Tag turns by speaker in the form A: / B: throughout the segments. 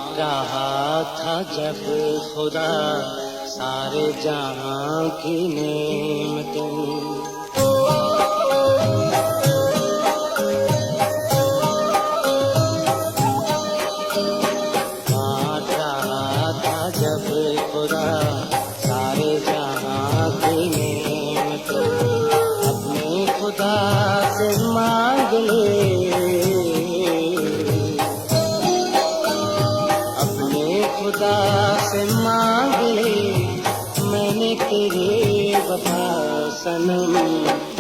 A: बाँट रहा था जब खुदा सारे जहां की नेमतें। बाँट रहा था जब खुदा सारे जहां की नेमतें। अपने खुदा से मांग ले, खुदा से मांग ले, मैंने तेरे वफा सनम।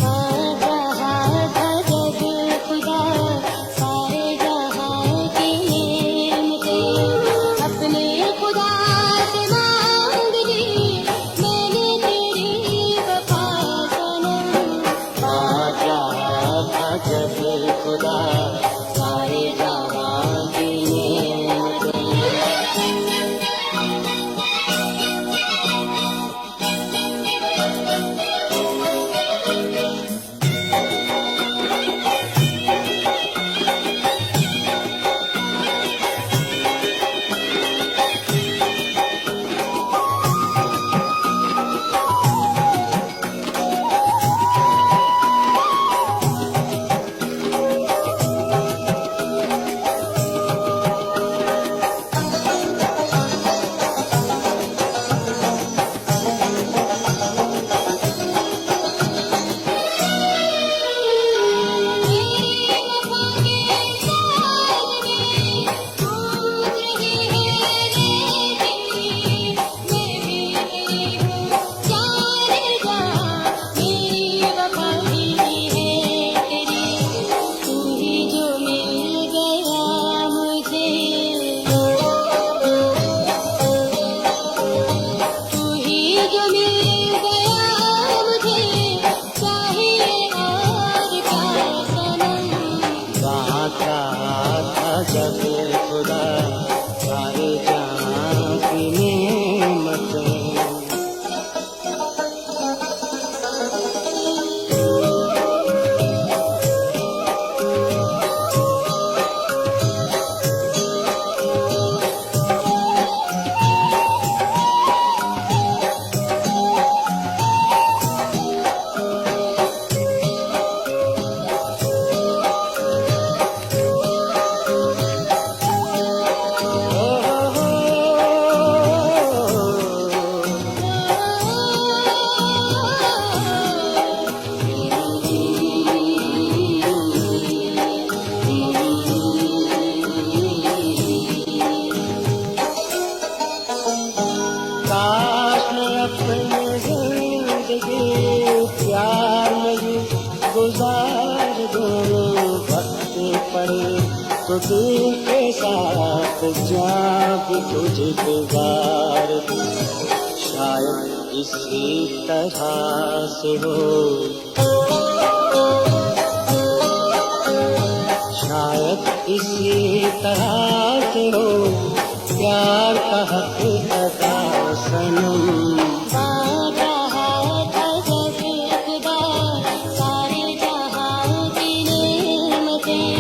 B: बाँट रहा था जब खुदा सारे जहां की नेमतें। अपने खुदा से मांग ली, मैंने तेरी वफा सनम।
A: बाँट रहा था जब खुदा सारे जहां की नेमतें। जब खुदा सारे जहां की नेमतें। काश मैं अपनी जिंदगी प्यार में गुजार दूं। वक्त पड़े तो दिल के साथ जाग तुझे गुजार दूं। शायद इसी तरह से हो, शायद इसी तरह से हो प्यार का हक अदा सनम।
B: बाँट रहा था जब खुदा सारे जहां की नेमतें।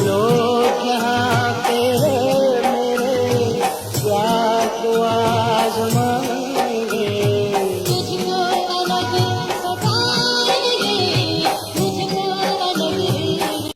A: लोग यहाँ तेरे मेरे प्यार को